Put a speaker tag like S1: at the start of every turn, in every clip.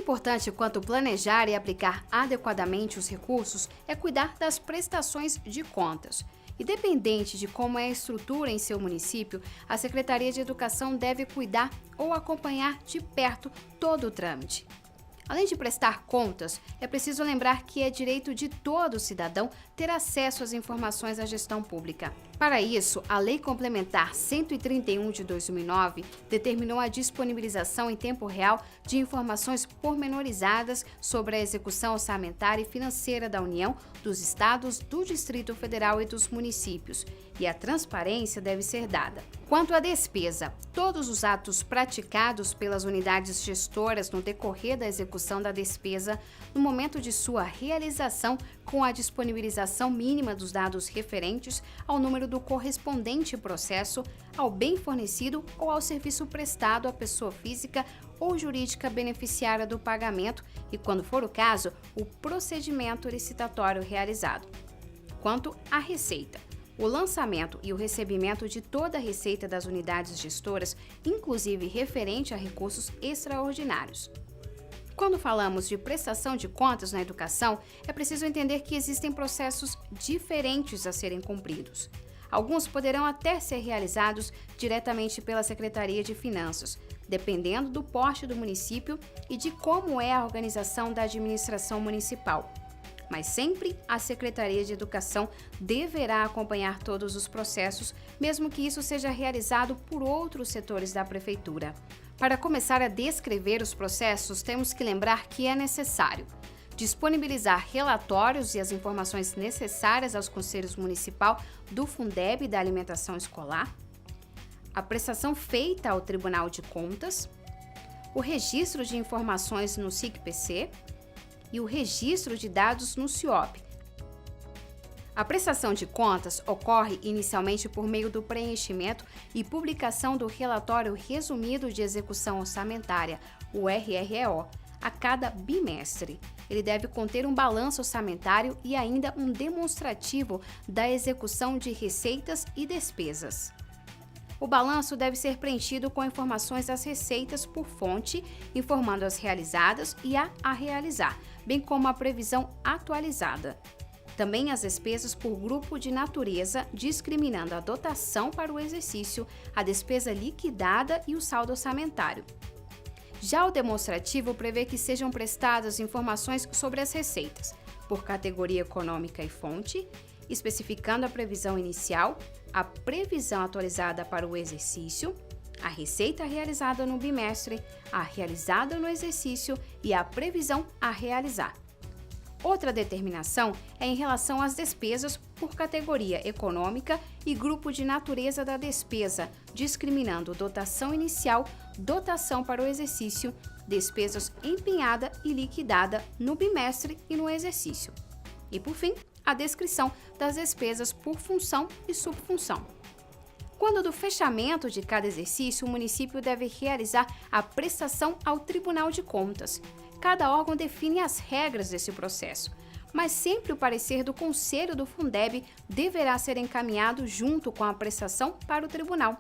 S1: importante quanto planejar e aplicar adequadamente os recursos é cuidar das prestações de contas. Independente de como é a estrutura em seu município, a Secretaria de Educação deve cuidar ou acompanhar de perto todo o trâmite. Além de prestar contas, é preciso lembrar que é direito de todo cidadão ter acesso às informações da gestão pública. Para isso, a Lei Complementar 131 de 2009 determinou a disponibilização em tempo real de informações pormenorizadas sobre a execução orçamentária e financeira da União, dos estados, do Distrito Federal e dos municípios, e a transparência deve ser dada. Quanto à despesa, todos os atos praticados pelas unidades gestoras no decorrer da execução da despesa, no momento de sua realização, com a disponibilização mínima dos dados referentes ao número do correspondente processo, ao bem fornecido ou ao serviço prestado à pessoa física ou jurídica beneficiária do pagamento e, quando for o caso, o procedimento licitatório realizado. Quanto à receita, o lançamento e o recebimento de toda a receita das unidades gestoras, inclusive referente a recursos extraordinários. Quando falamos de prestação de contas na educação, é preciso entender que existem processos diferentes a serem cumpridos. Alguns poderão até ser realizados diretamente pela Secretaria de Finanças, dependendo do porte do município e de como é a organização da administração municipal. Mas sempre a Secretaria de Educação deverá acompanhar todos os processos, mesmo que isso seja realizado por outros setores da Prefeitura. Para começar a descrever os processos, temos que lembrar que é necessário disponibilizar relatórios e as informações necessárias aos conselhos municipal do Fundeb e da alimentação escolar, a prestação feita ao Tribunal de Contas, o registro de informações no SIC-PC e o registro de dados no CIOP. A prestação de contas ocorre inicialmente por meio do preenchimento e publicação do Relatório Resumido de Execução Orçamentária, o RREO, a cada bimestre. Ele deve conter um balanço orçamentário e ainda um demonstrativo da execução de receitas e despesas. O balanço deve ser preenchido com informações das receitas por fonte, informando as realizadas e a realizar, bem como a previsão atualizada. Também as despesas por grupo de natureza, discriminando a dotação para o exercício, a despesa liquidada e o saldo orçamentário. Já o demonstrativo prevê que sejam prestadas informações sobre as receitas, por categoria econômica e fonte, especificando a previsão inicial, a previsão atualizada para o exercício, a receita realizada no bimestre, a realizada no exercício e a previsão a realizar. Outra determinação é em relação às despesas por categoria econômica e grupo de natureza da despesa, discriminando dotação inicial, dotação para o exercício, despesas empenhada e liquidada no bimestre e no exercício. E, por fim, a descrição das despesas por função e subfunção. Quando do fechamento de cada exercício, o município deve realizar a prestação ao Tribunal de Contas. Cada órgão define as regras desse processo, mas sempre o parecer do Conselho do Fundeb deverá ser encaminhado junto com a prestação para o tribunal.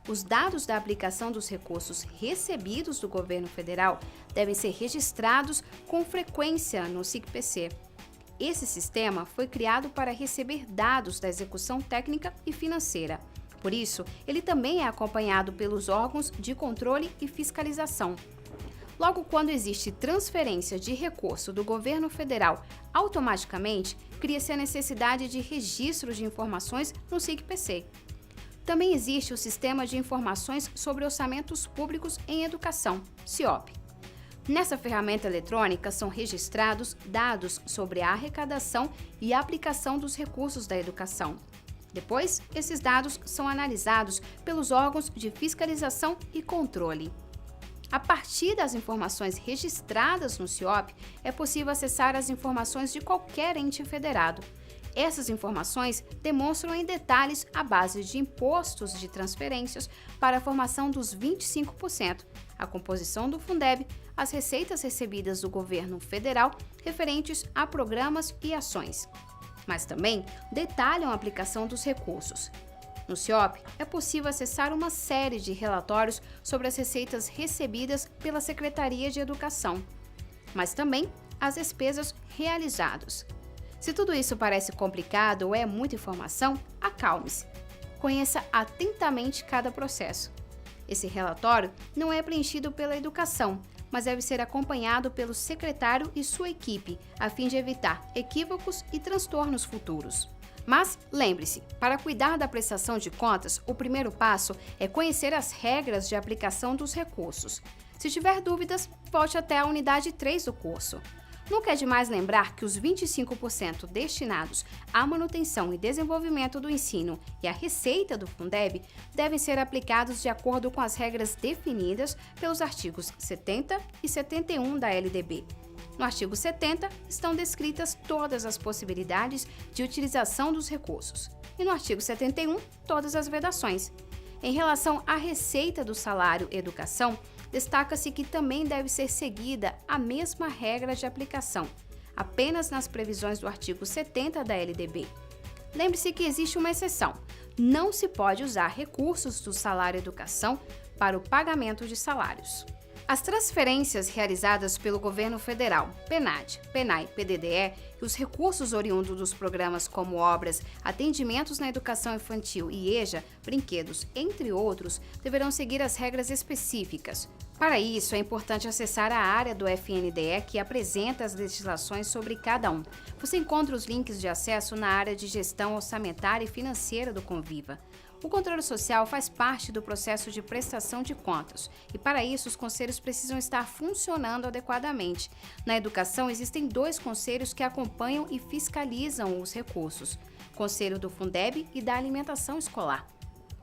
S1: Os dados da aplicação dos recursos recebidos do governo federal devem ser registrados com frequência no SIC-PC. Esse sistema foi criado para receber dados da execução técnica e financeira. Por isso, ele também é acompanhado pelos órgãos de controle e fiscalização. Logo, quando existe transferência de recurso do governo federal, automaticamente cria-se a necessidade de registro de informações no SIC-PC. Também existe o Sistema de Informações sobre Orçamentos Públicos em Educação, CIOP. Nessa ferramenta eletrônica são registrados dados sobre a arrecadação e a aplicação dos recursos da educação. Depois, esses dados são analisados pelos órgãos de fiscalização e controle. A partir das informações registradas no CIOP, é possível acessar as informações de qualquer ente federado. Essas informações demonstram em detalhes a base de impostos de transferências para a formação dos 25%, a composição do Fundeb, as receitas recebidas do governo federal referentes a programas e ações. Mas também detalham a aplicação dos recursos. No CIOP, é possível acessar uma série de relatórios sobre as receitas recebidas pela Secretaria de Educação. mas também as despesas realizadas. Se tudo isso parece complicado ou é muita informação, acalme-se. Conheça atentamente cada processo. Esse relatório não é preenchido pela educação, mas deve ser acompanhado pelo secretário e sua equipe, a fim de evitar equívocos e transtornos futuros. Mas lembre-se, para cuidar da prestação de contas, o primeiro passo é conhecer as regras de aplicação dos recursos. Se tiver dúvidas, volte até a unidade 3 do curso. Nunca é demais lembrar que os 25% destinados à manutenção e desenvolvimento do ensino e à receita do Fundeb devem ser aplicados de acordo com as regras definidas pelos artigos 70 e 71 da LDB. No artigo 70 estão descritas todas as possibilidades de utilização dos recursos e no artigo 71 todas as vedações. Em relação à receita do salário educação, destaca-se que também deve ser seguida a mesma regra de aplicação, apenas nas previsões do artigo 70 da LDB. Lembre-se que existe uma exceção: não se pode usar recursos do salário educação para o pagamento de salários. As transferências realizadas pelo governo federal, PNAD, PENAI, PDDE e os recursos oriundos dos programas como obras, atendimentos na educação infantil e EJA, brinquedos, entre outros, deverão seguir as regras específicas. Para isso, é importante acessar a área do FNDE que apresenta as legislações sobre cada um. Você encontra os links de acesso na área de gestão orçamentária e financeira do Conviva. O controle social faz parte do processo de prestação de contas e, para isso, os conselhos precisam estar funcionando adequadamente. Na educação, existem 2 conselhos que acompanham e fiscalizam os recursos: Conselho do Fundeb e da Alimentação Escolar.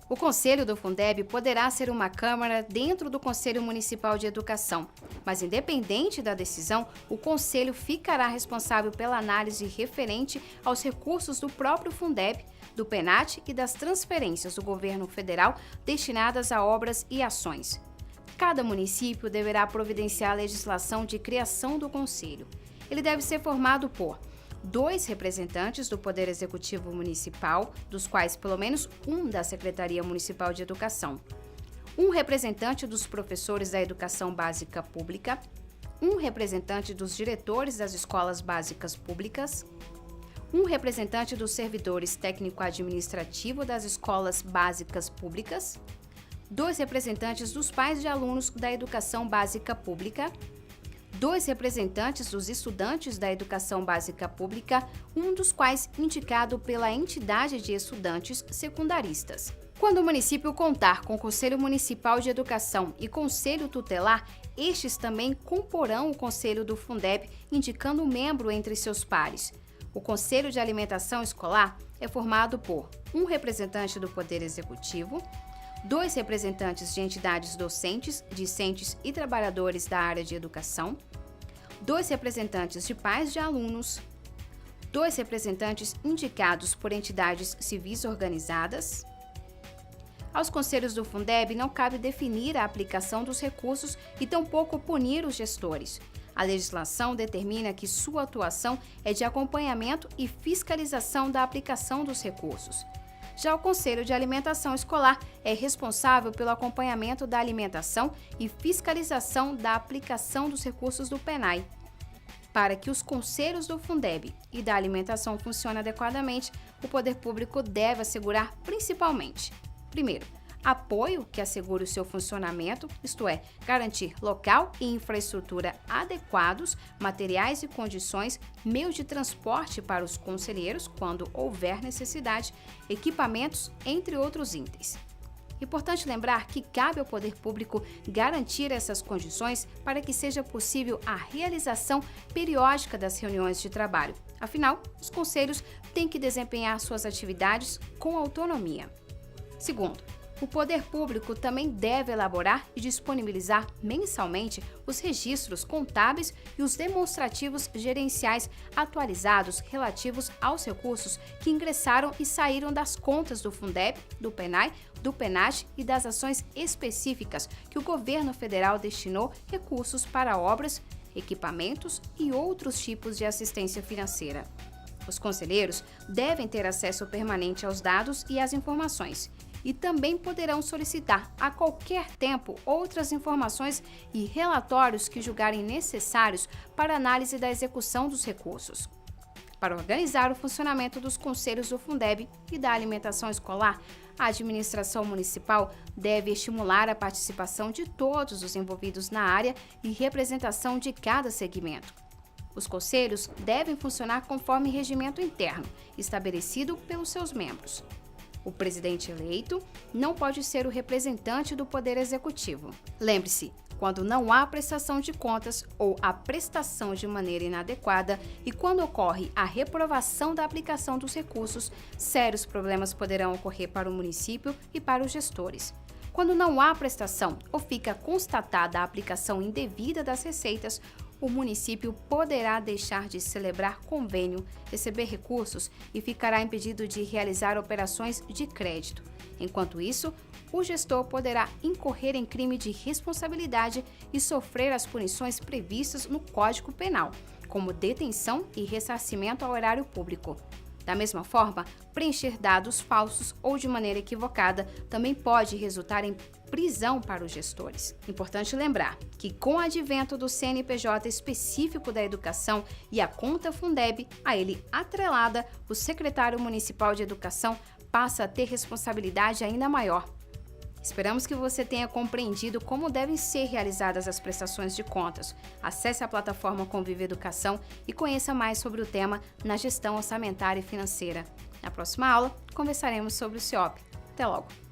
S1: O Conselho do Fundeb poderá ser uma câmara dentro do Conselho Municipal de Educação, mas, independente da decisão, o Conselho ficará responsável pela análise referente aos recursos do próprio Fundeb, do PENAT e das transferências do governo federal destinadas a obras e ações. Cada município deverá providenciar a legislação de criação do Conselho. Ele deve ser formado por 2 representantes do Poder Executivo Municipal, dos quais pelo menos um da Secretaria Municipal de Educação, um representante dos professores da Educação Básica Pública, um representante dos diretores das escolas básicas públicas, um representante dos servidores técnico-administrativo das escolas básicas públicas, 2 representantes dos pais de alunos da educação básica pública, 2 representantes dos estudantes da educação básica pública, um dos quais indicado pela entidade de estudantes secundaristas. Quando o município contar com o Conselho Municipal de Educação e Conselho Tutelar, estes também comporão o Conselho do Fundeb, indicando um membro entre seus pares. O Conselho de Alimentação Escolar é formado por um representante do Poder Executivo, 2 representantes de entidades docentes, discentes e trabalhadores da área de educação, 2 representantes de pais de alunos, 2 representantes indicados por entidades civis organizadas. Aos conselhos do Fundeb não cabe definir a aplicação dos recursos e tampouco punir os gestores. A legislação determina que sua atuação é de acompanhamento e fiscalização da aplicação dos recursos. Já o Conselho de Alimentação Escolar é responsável pelo acompanhamento da alimentação e fiscalização da aplicação dos recursos do PENAI. Para que os conselhos do Fundeb e da alimentação funcionem adequadamente, o poder público deve assegurar principalmente: primeiro, apoio que assegure o seu funcionamento, isto é, garantir local e infraestrutura adequados, materiais e condições, meios de transporte para os conselheiros, quando houver necessidade, equipamentos, entre outros itens. Importante lembrar que cabe ao poder público garantir essas condições para que seja possível a realização periódica das reuniões de trabalho. Afinal, os conselhos têm que desempenhar suas atividades com autonomia. Segundo, o poder público também deve elaborar e disponibilizar mensalmente os registros contábeis e os demonstrativos gerenciais atualizados relativos aos recursos que ingressaram e saíram das contas do Fundeb, do PENAI, do PENAT e das ações específicas que o governo federal destinou recursos para obras, equipamentos e outros tipos de assistência financeira. Os conselheiros devem ter acesso permanente aos dados e às informações. e também poderão solicitar a qualquer tempo outras informações e relatórios que julgarem necessários para análise da execução dos recursos. Para organizar o funcionamento dos conselhos do Fundeb e da alimentação escolar, a administração municipal deve estimular a participação de todos os envolvidos na área e representação de cada segmento. Os conselhos devem funcionar conforme regimento interno, estabelecido pelos seus membros. O presidente eleito não pode ser o representante do Poder Executivo. Lembre-se, quando não há prestação de contas ou a prestação de maneira inadequada e quando ocorre a reprovação da aplicação dos recursos, sérios problemas poderão ocorrer para o município e para os gestores. Quando não há prestação ou fica constatada a aplicação indevida das receitas, o município poderá deixar de celebrar convênio, receber recursos e ficará impedido de realizar operações de crédito. Enquanto isso, o gestor poderá incorrer em crime de responsabilidade e sofrer as punições previstas no Código Penal, como detenção e ressarcimento ao erário público. Da mesma forma, preencher dados falsos ou de maneira equivocada também pode resultar em prisão para os gestores. Importante lembrar que, com o advento do CNPJ específico da educação e a conta Fundeb, a ele atrelada, o secretário municipal de educação passa a ter responsabilidade ainda maior. Esperamos que você tenha compreendido como devem ser realizadas as prestações de contas. Acesse a plataforma Convive Educação e conheça mais sobre o tema na gestão orçamentária e financeira. Na próxima aula, conversaremos sobre o CIOP. Até logo!